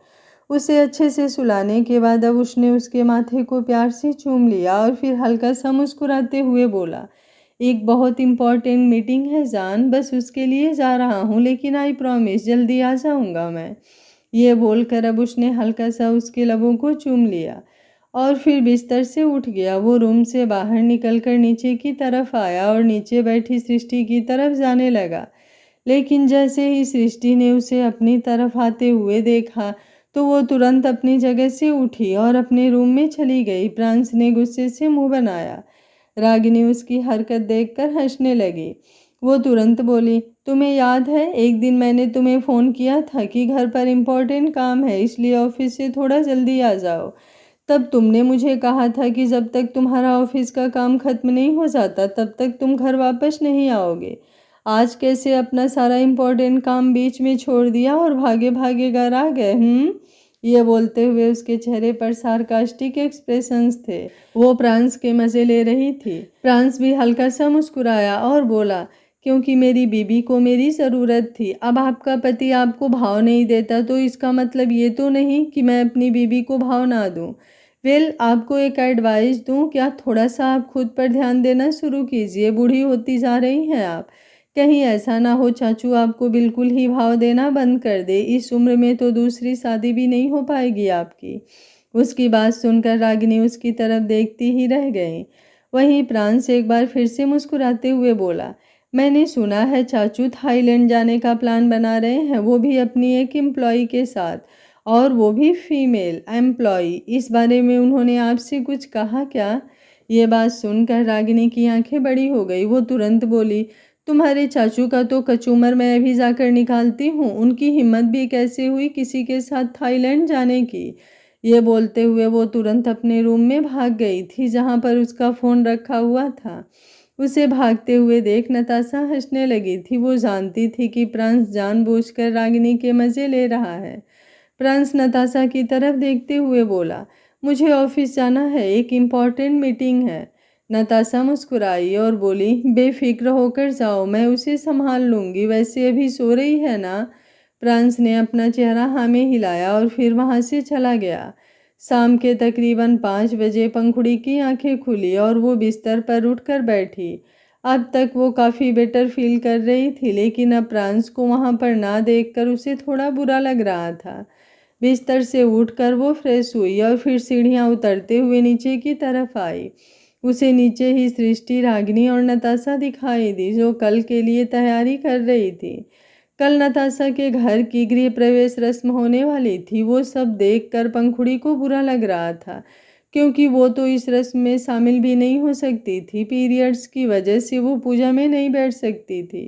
उसे अच्छे से सुलाने के बाद अब उसने उसके माथे को प्यार से चूम लिया और फिर हल्का सा मुस्कुराते हुए बोला, एक बहुत इम्पॉर्टेंट मीटिंग है जान, बस उसके लिए जा रहा हूँ, लेकिन आई प्रॉमिस जल्दी आ जाऊँगा मैं। ये बोलकर अब उसने हल्का सा उसके लबों को चूम लिया और फिर बिस्तर से उठ गया। वो रूम से बाहर निकलकर नीचे की तरफ आया और नीचे बैठी सृष्टि की तरफ जाने लगा, लेकिन जैसे ही सृष्टि ने उसे अपनी तरफ आते हुए देखा तो वो तुरंत अपनी जगह से उठी और अपने रूम में चली गई। प्रांस ने गुस्से से मुंह बनाया। रागिनी उसकी हरकत देखकर हंसने लगी। वो तुरंत बोली, तुम्हें याद है एक दिन मैंने तुम्हें फ़ोन किया था कि घर पर इम्पोर्टेंट काम है इसलिए ऑफिस से थोड़ा जल्दी आ जाओ। तब तुमने मुझे कहा था कि जब तक तुम्हारा ऑफिस का काम खत्म नहीं हो जाता तब तक तुम घर वापस नहीं आओगे। आज कैसे अपना सारा इम्पोर्टेंट काम बीच में छोड़ दिया और भागे भागे घर आ गए? ये बोलते हुए उसके चेहरे पर सार्कास्टिक एक्सप्रेशंस थे। वो प्रांस के मज़े ले रही थी। प्रांस भी हल्का सा मुस्कुराया और बोला, क्योंकि मेरी बीबी को मेरी ज़रूरत थी। अब आपका पति आपको भाव नहीं देता तो इसका मतलब ये तो नहीं कि मैं अपनी बीबी को भाव ना दूं। वेल आपको एक एडवाइस दूं क्या? थोड़ा सा आप खुद पर ध्यान देना शुरू कीजिए। बूढ़ी होती जा रही हैं आप। कहीं ऐसा ना हो चाचू आपको बिल्कुल ही भाव देना बंद कर दे। इस उम्र में तो दूसरी शादी भी नहीं हो पाएगी आपकी। उसकी बात सुनकर रागिनी उसकी तरफ देखती ही रह गई। वहीं प्रांस एक बार फिर से मुस्कुराते हुए बोला, मैंने सुना है चाचू थाईलैंड जाने का प्लान बना रहे हैं, वो भी अपनी एक एम्प्लॉय के साथ, और वो भी फीमेल एम्प्लॉय। इस बारे में उन्होंने आपसे कुछ कहा क्या? ये बात सुनकर रागिनी की आंखें बड़ी हो गई। वो तुरंत बोली, तुम्हारे चाचू का तो कचूमर मैं अभी जाकर निकालती हूँ। उनकी हिम्मत भी कैसे हुई किसी के साथ थाईलैंड जाने की? ये बोलते हुए वो तुरंत अपने रूम में भाग गई थी जहाँ पर उसका फ़ोन रखा हुआ था। उसे भागते हुए देख नताशा हंसने लगी थी। वो जानती थी कि प्रांस जानबूझकर रागिनी के मज़े ले रहा है। प्रांस नताशा की तरफ देखते हुए बोला, मुझे ऑफिस जाना है, एक इम्पॉर्टेंट मीटिंग है। नताशा मुस्कुराई और बोली, बेफिक्र होकर जाओ, मैं उसे संभाल लूँगी, वैसे अभी सो रही है ना। प्रांस ने अपना चेहरा हाँ में हिलाया और फिर वहाँ से चला गया। शाम के तकरीबन 5 बजे पंखुड़ी की आंखें खुली और वो बिस्तर पर उठकर बैठी। अब तक वो काफ़ी बेटर फील कर रही थी, लेकिन अब प्रांस को वहाँ पर ना देखकर उसे थोड़ा बुरा लग रहा था। बिस्तर से उठकर वो फ्रेश हुई और फिर सीढ़ियाँ उतरते हुए नीचे की तरफ आई। उसे नीचे ही सृष्टि, रागिनी और नताशा दिखाई दी, जो कल के लिए तैयारी कर रही थी। कल नताशा के घर की गृह प्रवेश रस्म होने वाली थी। वो सब देखकर पंखुड़ी को बुरा लग रहा था, क्योंकि वो तो इस रस्म में शामिल भी नहीं हो सकती थी। पीरियड्स की वजह से वो पूजा में नहीं बैठ सकती थी।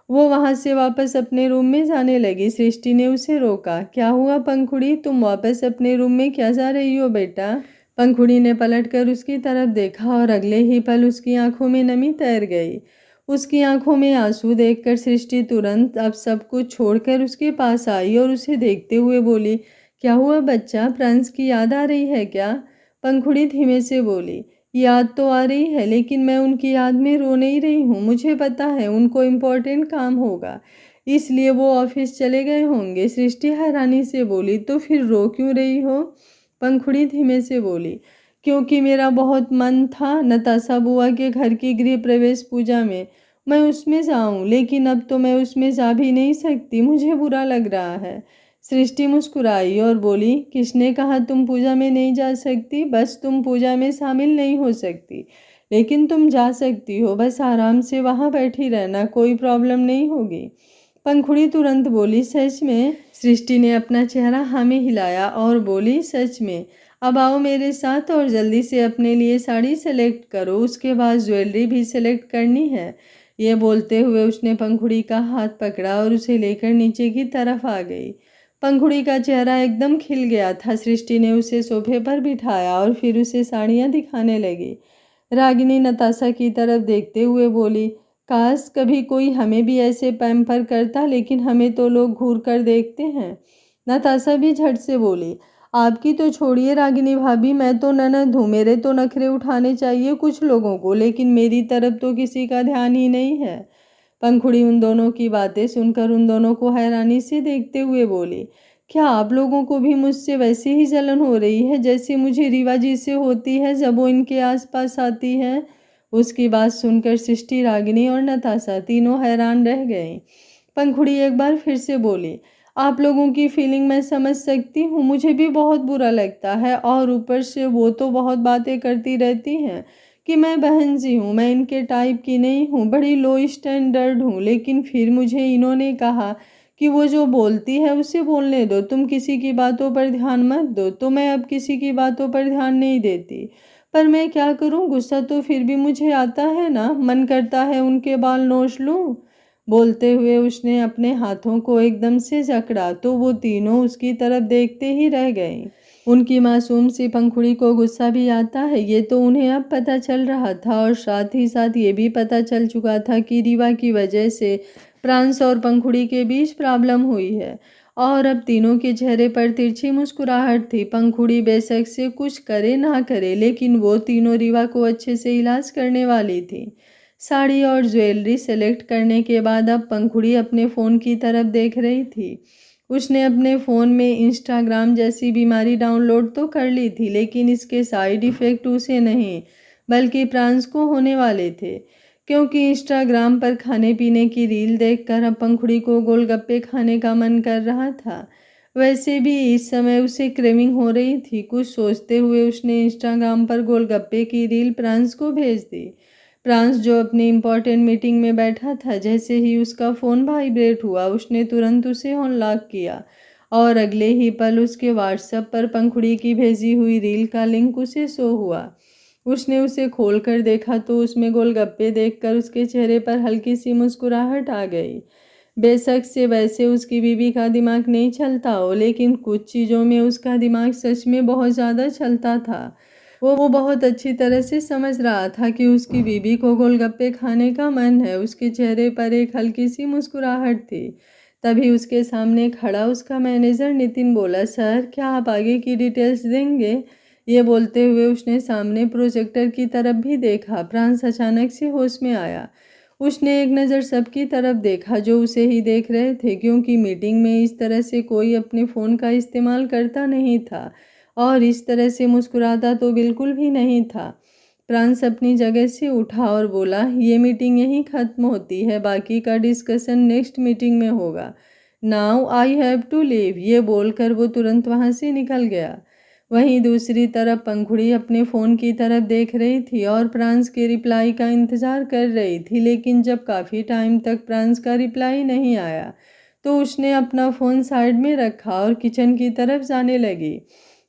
वो वहाँ से वापस अपने रूम में जाने लगी। सृष्टि ने उसे रोका। क्या हुआ पंखुड़ी, तुम वापस अपने रूम में क्या जा रही हो बेटा? पंखुड़ी ने पलटकर उसकी तरफ देखा और अगले ही पल उसकी आंखों में नमी तैर गई। उसकी आंखों में आंसू देखकर सृष्टि तुरंत अब सब कुछ छोड़कर उसके पास आई और उसे देखते हुए बोली, क्या हुआ बच्चा, प्रांस की याद आ रही है क्या? पंखुड़ी धीमे से बोली, याद तो आ रही है, लेकिन मैं उनकी याद में रो नहीं रही हूँ। मुझे पता है उनको इम्पोर्टेंट काम होगा, इसलिए वो ऑफिस चले गए होंगे। सृष्टि हैरानी से बोली, तो फिर रो क्यों रही हो? पंखुड़ी धीमे से बोली, क्योंकि मेरा बहुत मन था नताशा बुआ के घर की गृह प्रवेश पूजा में मैं उसमें जाऊं, लेकिन अब तो मैं उसमें जा भी नहीं सकती, मुझे बुरा लग रहा है। सृष्टि मुस्कुराई और बोली, किसने कहा तुम पूजा में नहीं जा सकती? बस तुम पूजा में शामिल नहीं हो सकती, लेकिन तुम जा सकती हो। बस आराम से वहाँ बैठी रहना, कोई प्रॉब्लम नहीं होगी। पंखुड़ी तुरंत बोली, सच में? सृष्टि ने अपना चेहरा हाँ में हिलाया और बोली, सच में। अब आओ मेरे साथ और जल्दी से अपने लिए साड़ी सेलेक्ट करो, उसके बाद ज्वेलरी भी सेलेक्ट करनी है। ये बोलते हुए उसने पंखुड़ी का हाथ पकड़ा और उसे लेकर नीचे की तरफ आ गई। पंखुड़ी का चेहरा एकदम खिल गया था। सृष्टि ने उसे सोफे पर बिठाया और फिर उसे साड़ियाँ दिखाने लगी। रागिनी नताशा की तरफ देखते हुए बोली, काश कभी कोई हमें भी ऐसे पैम्पर करता, लेकिन हमें तो लोग घूर कर देखते हैं। नताशा भी झट से बोली, आपकी तो छोड़िए रागिनी भाभी, मैं तो ननद हूँ, मेरे तो नखरे उठाने चाहिए कुछ लोगों को, लेकिन मेरी तरफ तो किसी का ध्यान ही नहीं है। पंखुड़ी उन दोनों की बातें सुनकर उन दोनों को हैरानी से देखते हुए बोली, क्या आप लोगों को भी मुझसे वैसी ही जलन हो रही है जैसे मुझे रीवा जी से होती है जब वो इनके आसपास आती है? उसकी बात सुनकर सृष्टि, रागिनी और नताशा तीनों हैरान रह गए। पंखुड़ी एक बार फिर से बोली, आप लोगों की फीलिंग मैं समझ सकती हूँ, मुझे भी बहुत बुरा लगता है, और ऊपर से वो तो बहुत बातें करती रहती हैं कि मैं बहन जी हूँ, मैं इनके टाइप की नहीं हूँ, बड़ी लो स्टैंडर्ड हूँ। लेकिन फिर मुझे इन्होंने कहा कि वो जो बोलती है उसे बोलने दो, तुम किसी की बातों पर ध्यान मत दो, तो मैं अब किसी की बातों पर ध्यान नहीं देती। पर मैं क्या करूं, गुस्सा तो फिर भी मुझे आता है ना, मन करता है उनके बाल नोच लूं। बोलते हुए उसने अपने हाथों को एकदम से जकड़ा तो वो तीनों उसकी तरफ देखते ही रह गए। उनकी मासूम सी पंखुड़ी को गुस्सा भी आता है, ये तो उन्हें अब पता चल रहा था, और साथ ही साथ ये भी पता चल चुका था कि रीवा की वजह से प्रांस और पंखुड़ी के बीच प्रॉब्लम हुई है। और अब तीनों के चेहरे पर तिरछी मुस्कुराहट थी। पंखुड़ी बेशक से कुछ करे ना करे, लेकिन वो तीनों रीवा को अच्छे से इलाज करने वाली थी। साड़ी और ज्वेलरी सेलेक्ट करने के बाद अब पंखुड़ी अपने फ़ोन की तरफ देख रही थी। उसने अपने फ़ोन में इंस्टाग्राम जैसी बीमारी डाउनलोड तो कर ली थी, लेकिन इसके साइड इफ़ेक्ट उसे नहीं बल्कि प्रांस को होने वाले थे, क्योंकि इंस्टाग्राम पर खाने पीने की रील देखकर अब पंखुड़ी को गोलगप्पे खाने का मन कर रहा था। वैसे भी इस समय उसे क्रेविंग हो रही थी। कुछ सोचते हुए उसने इंस्टाग्राम पर गोलगप्पे की रील प्रांस को भेज दी। प्रांस जो अपनी इम्पोर्टेंट मीटिंग में बैठा था, जैसे ही उसका फ़ोन वाइब्रेट हुआ उसने तुरंत उसे अनलॉक किया और अगले ही पल उसके व्हाट्सएप पर पंखुड़ी की भेजी हुई रील का लिंक उसे शो हुआ। उसने उसे खोलकर देखा तो उसमें गोलगप्पे देखकर उसके चेहरे पर हल्की सी मुस्कुराहट आ गई। बेशक से वैसे उसकी बीवी का दिमाग नहीं चलता हो, लेकिन कुछ चीज़ों में उसका दिमाग सच में बहुत ज़्यादा चलता था। वो बहुत अच्छी तरह से समझ रहा था कि उसकी बीवी को गोलगप्पे खाने का मन है। उसके चेहरे पर एक हल्की सी मुस्कुराहट थी। तभी उसके सामने खड़ा उसका मैनेजर नितिन बोला, सर क्या आप आगे की डिटेल्स देंगे? ये बोलते हुए उसने सामने प्रोजेक्टर की तरफ भी देखा। प्रांस अचानक से होश में आया। उसने एक नज़र सबकी तरफ देखा जो उसे ही देख रहे थे, क्योंकि मीटिंग में इस तरह से कोई अपने फ़ोन का इस्तेमाल करता नहीं था और इस तरह से मुस्कुराता तो बिल्कुल भी नहीं था। प्रांस अपनी जगह से उठा और बोला, ये मीटिंग यहीं ख़त्म होती है, बाकी का डिस्कशन नेक्स्ट मीटिंग में होगा। Now I have to leave. ये बोलकर वो तुरंत वहाँ से निकल गया। वहीं दूसरी तरफ पंखुड़ी अपने फ़ोन की तरफ देख रही थी और प्रांस के रिप्लाई का इंतज़ार कर रही थी, लेकिन जब काफ़ी टाइम तक प्रांस का रिप्लाई नहीं आया तो उसने अपना फ़ोन साइड में रखा और किचन की तरफ जाने लगी।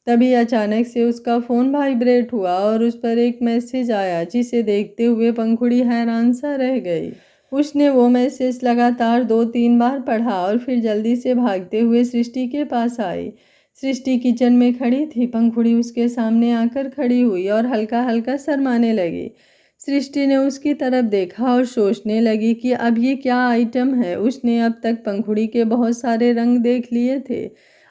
तभी अचानक से उसका फ़ोन वाइब्रेट हुआ और उस पर एक मैसेज आया, जिसे देखते हुए पंखुड़ी हैरान सा रह गई। उसने वो मैसेज लगातार 2-3 बार पढ़ा और फिर जल्दी से भागते हुए सृष्टि के पास आई। सृष्टि किचन में खड़ी थी। पंखुड़ी उसके सामने आकर खड़ी हुई और हल्का हल्का शर्माने लगी। सृष्टि ने उसकी तरफ देखा और सोचने लगी कि अब ये क्या आइटम है। उसने अब तक पंखुड़ी के बहुत सारे रंग देख लिए थे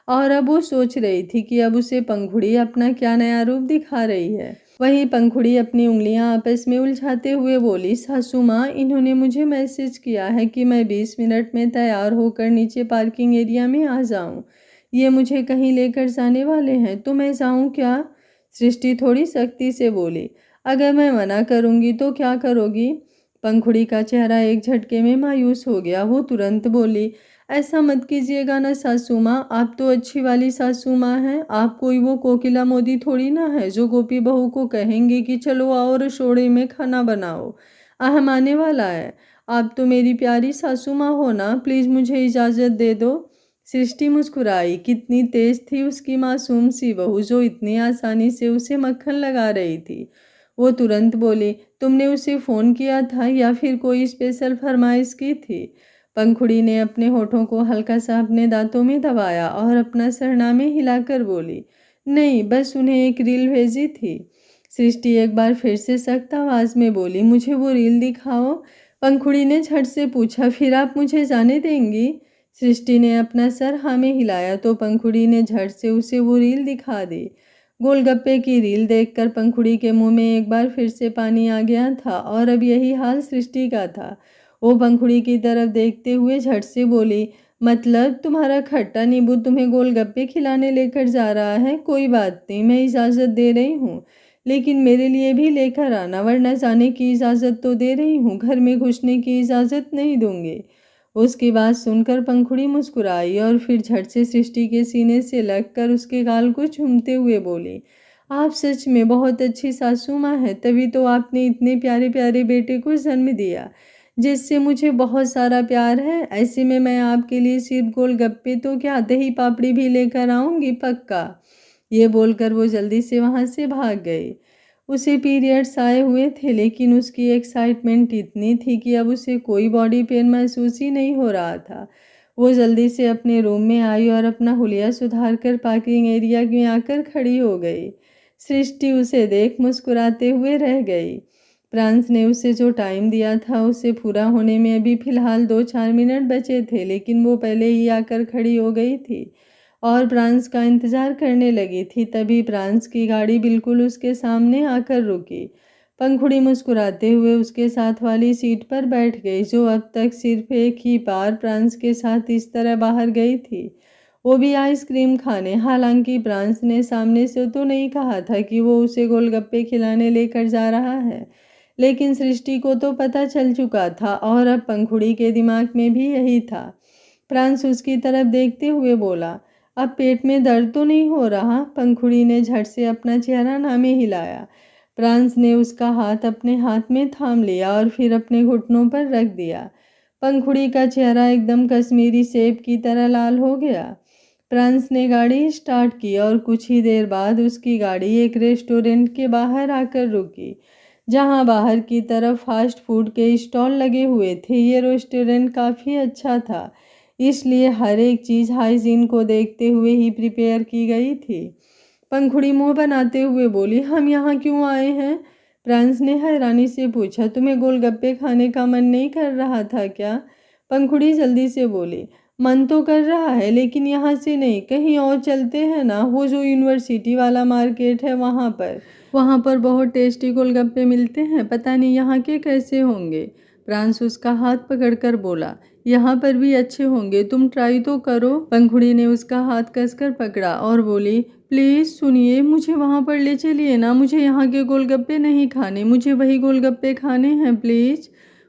और अब वो सोच रही थी कि अब उसे पंखुड़ी अपना क्या नया रूप दिखा रही है। वहीं पंखुड़ी अपनी उंगलियां आपस में उलझाते हुए बोली, सासू माँ, इन्होंने मुझे मैसेज किया है कि मैं 20 मिनट में तैयार होकर नीचे पार्किंग एरिया में आ जाऊं। ये मुझे कहीं लेकर जाने वाले हैं, तो मैं जाऊं क्या? सृष्टि थोड़ी सख्ती से बोली। अगर मैं मना करूंगी तो क्या करोगी? पंखुड़ी का चेहरा एक झटके में मायूस हो गया। वो तुरंत बोली, ऐसा मत कीजिएगा ना सासू माँ, आप तो अच्छी वाली सासू माँ हैं। आप कोई वो कोकिला मोदी थोड़ी ना है जो गोपी बहू को कहेंगे कि चलो आओ रसोड़े में खाना बनाओ, अहम आने वाला है। आप तो मेरी प्यारी सासू माँ हो ना, प्लीज़ मुझे इजाज़त दे दो। सृष्टि मुस्कुराई। कितनी तेज थी उसकी मासूम सी बहू, जो इतनी आसानी से उसे मक्खन लगा रही थी। वो तुरंत बोली, तुमने उसे फ़ोन किया था या फिर कोई स्पेशल फरमाइश की थी? पंखुड़ी ने अपने होठों को हल्का सा अपने दांतों में दबाया और अपना सरनामे हिलाकर बोली, नहीं, बस उन्हें एक रील भेजी थी। सृष्टि एक बार फिर से सख्त आवाज़ में बोली, मुझे वो रील दिखाओ। पंखुड़ी ने झट से पूछा, फिर आप मुझे जाने देंगी? सृष्टि ने अपना सर हाँ में हिलाया तो पंखुड़ी ने झट से उसे वो रील दिखा दी। गोलगप्पे की रील देखकर पंखुड़ी के मुंह में एक बार फिर से पानी आ गया था और अब यही हाल सृष्टि का था। वो पंखुड़ी की तरफ देखते हुए झट से बोली, मतलब तुम्हारा खट्टा नींबू तुम्हें गोलगप्पे खिलाने लेकर जा रहा है? कोई बात नहीं, मैं इजाज़त दे रही हूँ, लेकिन मेरे लिए भी लेकर आना, वरना जाने की इजाज़त तो दे रही हूँ, घर में घुसने की इजाज़त नहीं दूंगी। उसकी बात सुनकर पंखुड़ी मुस्कुराई और फिर झट से सृष्टि के सीने से लगकर उसके गाल को चूमते हुए बोली, आप सच में बहुत अच्छी सासू माँ हैं, तभी तो आपने इतने प्यारे प्यारे बेटे को जन्म दिया जिससे मुझे बहुत सारा प्यार है। ऐसे में मैं आपके लिए सिर्फ गोलगप्पे तो क्या, दही पापड़ी भी लेकर आऊँगी पक्का। ये बोलकर वो जल्दी से वहाँ से भाग गई। उसे पीरियड्स आए हुए थे, लेकिन उसकी एक्साइटमेंट इतनी थी कि अब उसे कोई बॉडी पेन महसूस ही नहीं हो रहा था। वो जल्दी से अपने रूम में आई और अपना हुलिया सुधार कर पार्किंग एरिया में आकर खड़ी हो गई। सृष्टि उसे देख मुस्कुराते हुए रह गई। प्रांस ने उसे जो टाइम दिया था उसे पूरा होने में अभी फ़िलहाल 2-4 मिनट बचे थे, लेकिन वो पहले ही आकर खड़ी हो गई थी और प्रांस का इंतज़ार करने लगी थी। तभी प्रांस की गाड़ी बिल्कुल उसके सामने आकर रुकी। पंखुड़ी मुस्कुराते हुए उसके साथ वाली सीट पर बैठ गई, जो अब तक सिर्फ एक ही बार प्रांस के साथ इस तरह बाहर गई थी, वो भी आइसक्रीम खाने। हालांकि प्रांस ने सामने से तो नहीं कहा था कि वो उसे गोलगप्पे खिलाने लेकर जा रहा है, लेकिन सृष्टि को तो पता चल चुका था और अब पंखुड़ी के दिमाग में भी यही था। प्रांस उसकी तरफ देखते हुए बोला, अब पेट में दर्द तो नहीं हो रहा? पंखुड़ी ने झट से अपना चेहरा नामे हिलाया। प्रांस ने उसका हाथ अपने हाथ में थाम लिया और फिर अपने घुटनों पर रख दिया। पंखुड़ी का चेहरा एकदम कश्मीरी सेब की तरह लाल हो गया। प्रांस ने गाड़ी स्टार्ट की और कुछ ही देर बाद उसकी गाड़ी एक रेस्टोरेंट के बाहर आकर रुकी, जहां बाहर की तरफ फास्ट फूड के स्टॉल लगे हुए थे। ये रेस्टोरेंट काफ़ी अच्छा था, इसलिए हर एक चीज़ हाइजीन को देखते हुए ही प्रिपेयर की गई थी। पंखुड़ी मुंह बनाते हुए बोली, हम यहाँ क्यों आए हैं? प्रांस ने हैरानी से पूछा, तुम्हें गोलगप्पे खाने का मन नहीं कर रहा था क्या? पंखुड़ी जल्दी से बोली, मन तो कर रहा है लेकिन यहाँ से नहीं, कहीं और चलते हैं ना, वो जो यूनिवर्सिटी वाला मार्केट है वहाँ पर बहुत टेस्टी गोलगप्पे मिलते हैं, पता नहीं यहाँ के कैसे होंगे। प्रांस उसका हाथ पकड़कर बोला, यहाँ पर भी अच्छे होंगे, तुम ट्राई तो करो। पंखुड़ी ने उसका हाथ कसकर पकड़ा और बोली, प्लीज़ सुनिए, मुझे वहाँ पर ले चलिए ना, मुझे यहाँ के गोलगप्पे नहीं खाने, मुझे वही गोलगप्पे खाने हैं प्लीज़।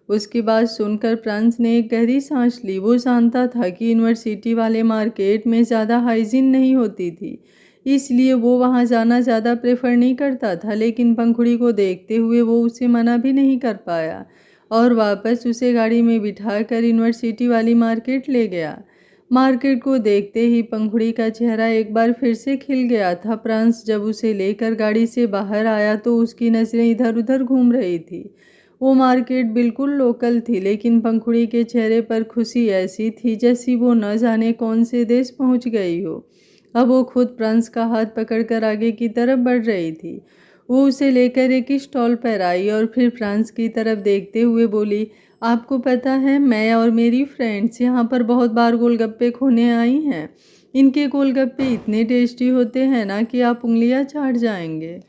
उसकी बात सुनकर प्रांस ने एक गहरी सांस ली। वो जानता था कि यूनिवर्सिटी वाले मार्केट में ज़्यादा हाइजीन नहीं होती थी, इसलिए वो वहाँ जाना ज़्यादा प्रेफर नहीं करता था, लेकिन पंखुड़ी को देखते हुए वो उसे मना भी नहीं कर पाया और वापस उसे गाड़ी में बिठाकर यूनिवर्सिटी वाली मार्केट ले गया। मार्केट को देखते ही पंखुड़ी का चेहरा एक बार फिर से खिल गया था। प्रांस जब उसे लेकर गाड़ी से बाहर आया तो उसकी नज़रें इधर उधर घूम रही थी। वो मार्केट बिल्कुल लोकल थी, लेकिन पंखुड़ी के चेहरे पर खुशी ऐसी थी जैसी वो न जाने कौन से देश पहुंच गई हो। अब वो खुद प्रांस का हाथ पकड़कर आगे की तरफ बढ़ रही थी। वो उसे लेकर एक स्टॉल पर आई और फिर प्रांस की तरफ देखते हुए बोली, आपको पता है, मैं और मेरी फ्रेंड्स यहाँ पर बहुत बार गोलगप्पे खोने आई हैं। इनके गोलगप्पे इतने टेस्टी होते हैं ना कि आप उंगलियां चाट जाएंगे।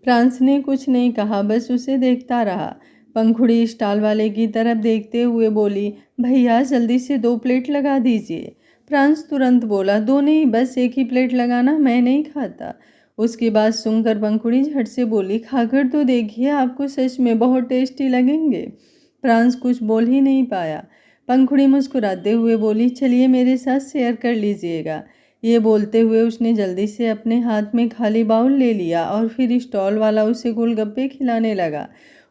प्रांस ने कुछ नहीं कहा, बस उसे देखता रहा। पंखुड़ी स्टॉल वाले की तरफ देखते हुए बोली, भैया जल्दी से 2 प्लेट लगा दीजिए। प्रांस तुरंत बोला, 2 नहीं, बस एक ही प्लेट लगाना, मैं नहीं खाता। उसकी बात सुनकर पंखुड़ी झट से बोली, खाकर तो देखिए, आपको सच में बहुत टेस्टी लगेंगे। प्रांस कुछ बोल ही नहीं पाया। पंखुड़ी मुस्कुराते हुए बोली, चलिए मेरे साथ शेयर कर लीजिएगा। ये बोलते हुए उसने जल्दी से अपने हाथ में खाली बाउल ले लिया और फिर स्टॉल वाला उसे गोलगप्पे खिलाने लगा।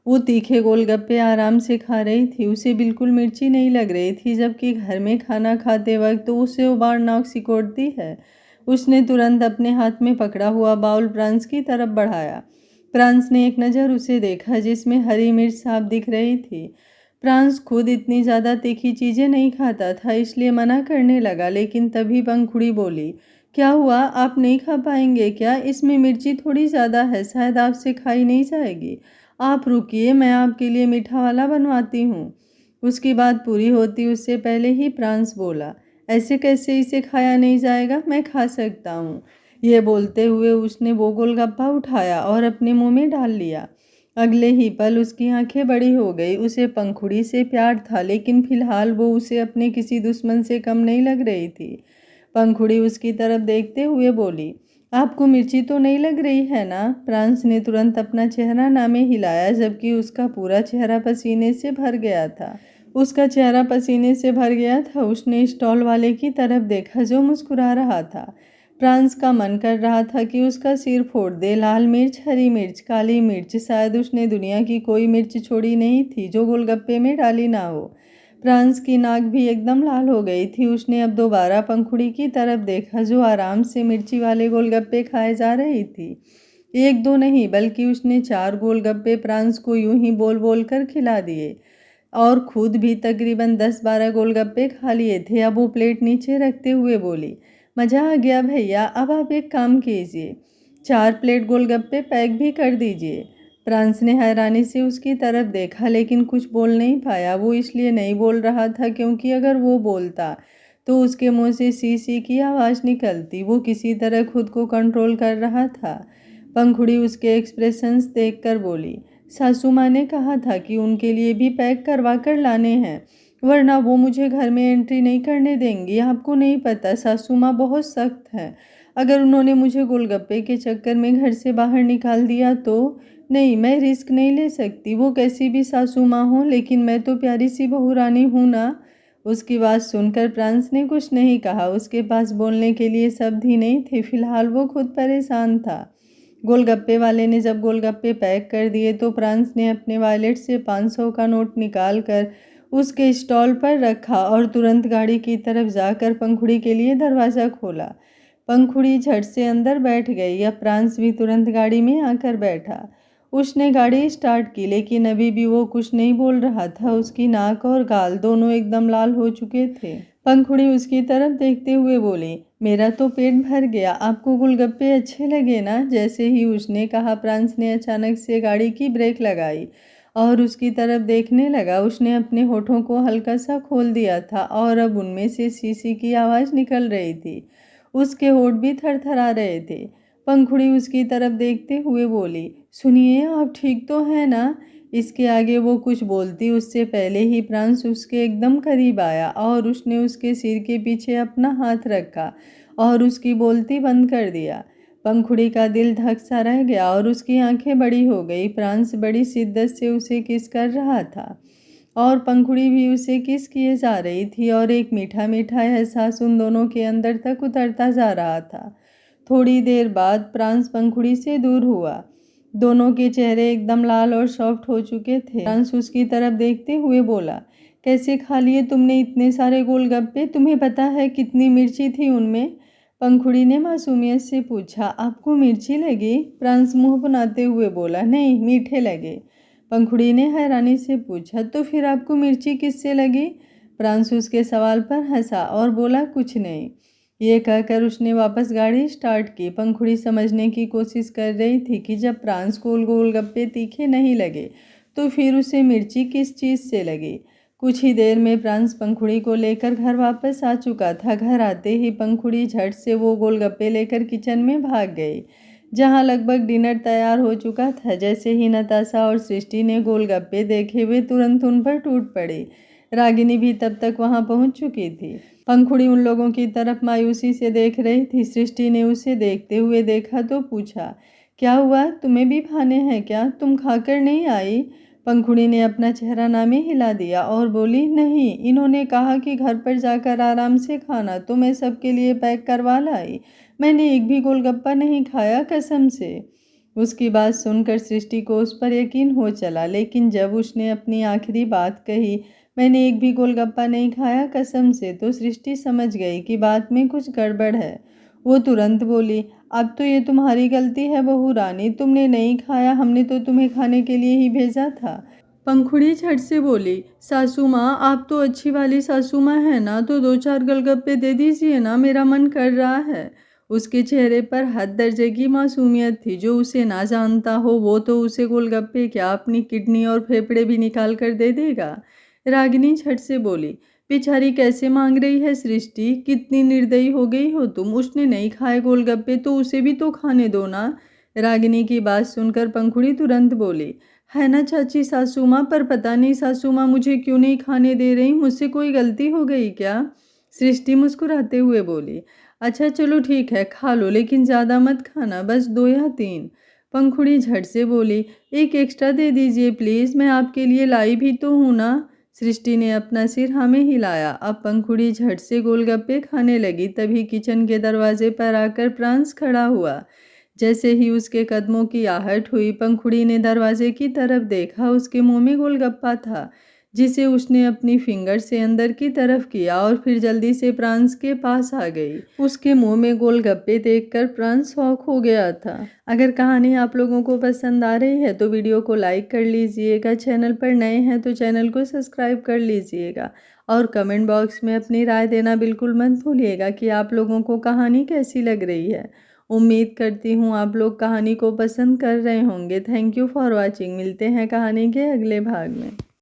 वो तीखे गोलगप्पे आराम से खा रही थी, उसे बिल्कुल मिर्ची नहीं लग रही थी, जबकि घर में खाना खाते वक्त तो उसे उबार नाक सिकोड़ती है। उसने तुरंत अपने हाथ में पकड़ा हुआ बाउल प्रांस की तरफ बढ़ाया। प्रांस ने एक नज़र उसे देखा जिसमें हरी मिर्च साफ दिख रही थी। प्रांस खुद इतनी ज़्यादा तीखी चीज़ें नहीं खाता था, इसलिए मना करने लगा, लेकिन तभी पंखुड़ी बोली, क्या हुआ, आप नहीं खा पाएंगे क्या? इसमें मिर्ची थोड़ी ज़्यादा है, शायद आपसे खाई नहीं जाएगी। आप रुकिए, मैं आपके लिए मीठा वाला बनवाती हूँ। उसकी बात पूरी होती उससे पहले ही प्रांस बोला, ऐसे कैसे इसे खाया नहीं जाएगा, मैं खा सकता हूँ। ये बोलते हुए उसने वो गोलगप्पा उठाया और अपने मुंह में डाल लिया। अगले ही पल उसकी आंखें बड़ी हो गई। उसे पंखुड़ी से प्यार था, लेकिन फिलहाल वो उसे अपने किसी दुश्मन से कम नहीं लग रही थी। पंखुड़ी उसकी तरफ देखते हुए बोली, आपको मिर्ची तो नहीं लग रही है ना? प्रांस ने तुरंत अपना चेहरा ना में हिलाया, जबकि उसका पूरा चेहरा पसीने से भर गया था। उसने स्टॉल वाले की तरफ देखा जो मुस्कुरा रहा था। प्रांस का मन कर रहा था कि उसका सिर फोड़ दे। लाल मिर्च, हरी मिर्च, काली मिर्च, शायद उसने दुनिया की कोई मिर्च छोड़ी नहीं थी जो गोलगप्पे में डाली ना हो। प्रांस की नाक भी एकदम लाल हो गई थी। उसने अब दोबारा पंखुड़ी की तरफ देखा जो आराम से मिर्ची वाले गोलगप्पे खाए जा रही थी। 1-2 नहीं, बल्कि उसने 4 गोलगप्पे प्रांस को यूं ही बोल बोल कर खिला दिए और खुद भी तकरीबन 10-12 गोलगप्पे खा लिए थे। अब वो प्लेट नीचे रखते हुए बोली, मज़ा आ गया भैया, अब आप एक काम कीजिए, 4 प्लेट गोलगप्पे पैक भी कर दीजिए। प्रांस ने हैरानी से उसकी तरफ देखा, लेकिन कुछ बोल नहीं पाया। वो इसलिए नहीं बोल रहा था क्योंकि अगर वो बोलता तो उसके मुंह से सी सी की आवाज़ निकलती। वो किसी तरह खुद को कंट्रोल कर रहा था। पंखुड़ी उसके एक्सप्रेशंस देखकर बोली, सासू माँ ने कहा था कि उनके लिए भी पैक करवा कर लाने हैं, वरना वो मुझे घर में एंट्री नहीं करने देंगी। आपको नहीं पता, सासू माँ बहुत सख्त हैं। अगर उन्होंने मुझे गोलगप्पे के चक्कर में घर से बाहर निकाल दिया तो? नहीं, मैं रिस्क नहीं ले सकती। वो कैसी भी सासू माँ हो, लेकिन मैं तो प्यारी सी बहू रानी हूँ ना। उसकी बात सुनकर प्रांस ने कुछ नहीं कहा। उसके पास बोलने के लिए शब्द ही नहीं थे। फिलहाल वो खुद परेशान था। गोलगप्पे वाले ने जब गोलगप्पे पैक कर दिए तो प्रांस ने अपने वॉलेट से 500 का नोट निकाल कर उसके स्टॉल पर रखा और तुरंत गाड़ी की तरफ जाकर पंखुड़ी के लिए दरवाज़ा खोला। पंखुड़ी झट से अंदर बैठ गई। अब प्रांस भी तुरंत गाड़ी में आकर बैठा। उसने गाड़ी स्टार्ट की, लेकिन अभी भी वो कुछ नहीं बोल रहा था। उसकी नाक और गाल दोनों एकदम लाल हो चुके थे। पंखुड़ी उसकी तरफ देखते हुए बोली, मेरा तो पेट भर गया। आपको गोलगप्पे अच्छे लगे ना? जैसे ही उसने कहा प्रांस ने अचानक से गाड़ी की ब्रेक लगाई और उसकी तरफ देखने लगा। उसने अपने होठों को हल्का सा खोल दिया था और अब उनमें से सी की आवाज़ निकल रही थी। उसके होठ भी थरथरा रहे थे। पंखुड़ी उसकी तरफ देखते हुए बोली, सुनिए आप ठीक तो हैं ना? इसके आगे वो कुछ बोलती उससे पहले ही प्रांस उसके एकदम करीब आया और उसने उसके सिर के पीछे अपना हाथ रखा और उसकी बोलती बंद कर दिया। पंखुड़ी का दिल धक सा रह गया और उसकी आंखें बड़ी हो गई। प्रांस बड़ी शिद्दत से उसे किस कर रहा था और पंखुड़ी भी उसे किस किए जा रही थी और एक मीठा मीठा एहसास उन दोनों के अंदर तक उतरता जा रहा था। थोड़ी देर बाद प्रांस पंखुड़ी से दूर हुआ। दोनों के चेहरे एकदम लाल और सॉफ्ट हो चुके थे। प्रांस उसकी तरफ देखते हुए बोला, कैसे खा लिए तुमने इतने सारे गोलगप्पे? तुम्हें पता है कितनी मिर्ची थी उनमें? पंखुड़ी ने मासूमियत से पूछा, आपको मिर्ची लगी? प्रांस मुंह बनाते हुए बोला, नहीं मीठे लगे। पंखुड़ी ने हैरानी से पूछा, तो फिर आपको मिर्ची किससे लगी? प्रांस उसके सवाल पर हंसा और बोला, कुछ नहीं। ये कहकर उसने वापस गाड़ी स्टार्ट की। पंखुड़ी समझने की कोशिश कर रही थी कि जब प्रांस को गोलगप्पे तीखे नहीं लगे तो फिर उसे मिर्ची किस चीज़ से लगी। कुछ ही देर में प्रांस पंखुड़ी को लेकर घर वापस आ चुका था। घर आते ही पंखुड़ी झट से वो गोलगप्पे लेकर किचन में भाग गई, जहाँ लगभग डिनर तैयार हो चुका था। जैसे ही नताशा और सृष्टि ने गोलगप्पे देखे वे तुरंत उन पर टूट पड़ी। रागिनी भी तब तक वहां पहुंच चुकी थी। पंखुड़ी उन लोगों की तरफ मायूसी से देख रही थी। सृष्टि ने उसे देखते हुए देखा तो पूछा, क्या हुआ? तुम्हें भी खाने हैं क्या? तुम खाकर नहीं आई? पंखुड़ी ने अपना चेहरा नामे हिला दिया और बोली, नहीं, इन्होंने कहा कि घर पर जाकर आराम से खाना, तो मैं सबके लिए पैक करवा लाई। मैंने एक भी गोलगप्पा नहीं खाया, कसम से। उसकी बात सुनकर सृष्टि को उस पर यकीन हो चला, लेकिन जब उसने अपनी आखिरी बात कही, मैंने एक भी गोलगप्पा नहीं खाया कसम से, तो सृष्टि समझ गई कि बात में कुछ गड़बड़ है। वो तुरंत बोली, अब तो ये तुम्हारी गलती है बहू रानी, तुमने नहीं खाया, हमने तो तुम्हें खाने के लिए ही भेजा था। पंखुड़ी झट से बोली, सासू माँ आप तो अच्छी वाली सासू माँ है ना, तो 2-4 गोलगप्पे दे दीजिए ना, मेरा मन कर रहा है। उसके चेहरे पर हद दर्जे की मासूमियत थी। जो उसे ना जानता हो वो तो उसे गोलगप्पे क्या अपनी किडनी और फेफड़े भी निकाल कर दे देगा। रागिनी झट से बोली, बेचारी कैसे मांग रही है सृष्टि, कितनी निर्दयी हो गई हो तुम। उसने नहीं खाए गोलगप्पे तो उसे भी तो खाने दो ना। रागिनी की बात सुनकर पंखुड़ी तुरंत बोली, है ना चाची सासू माँ, पर पता नहीं सासू माँ मुझे क्यों नहीं खाने दे रही, मुझसे कोई गलती हो गई क्या? सृष्टि मुस्कुराते हुए बोली, अच्छा चलो ठीक है खा लो, लेकिन ज़्यादा मत खाना, बस 2 या 3। पंखुड़ी झट से बोली, एक एक्स्ट्रा दे दीजिए प्लीज़, मैं आपके लिए लाई भी तो हूँ ना। सृष्टि ने अपना सिर हाँ में हिलाया। अब पंखुड़ी झट से गोलगप्पे खाने लगी। तभी किचन के दरवाजे पर आकर प्रांस खड़ा हुआ। जैसे ही उसके कदमों की आहट हुई, पंखुड़ी ने दरवाजे की तरफ देखा। उसके मुंह में गोलगप्पा था, जिसे उसने अपनी फिंगर से अंदर की तरफ किया और फिर जल्दी से प्रांस के पास आ गई। उसके मुंह में गोलगप्पे देखकर प्रांस शॉक हो गया था। अगर कहानी आप लोगों को पसंद आ रही है तो वीडियो को लाइक कर लीजिएगा, चैनल पर नए हैं तो चैनल को सब्सक्राइब कर लीजिएगा और कमेंट बॉक्स में अपनी राय देना बिल्कुल मत भूलिएगा कि आप लोगों को कहानी कैसी लग रही है। उम्मीद करती हूँ आप लोग कहानी को पसंद कर रहे होंगे। Thank you for watching. मिलते हैं कहानी के अगले भाग में।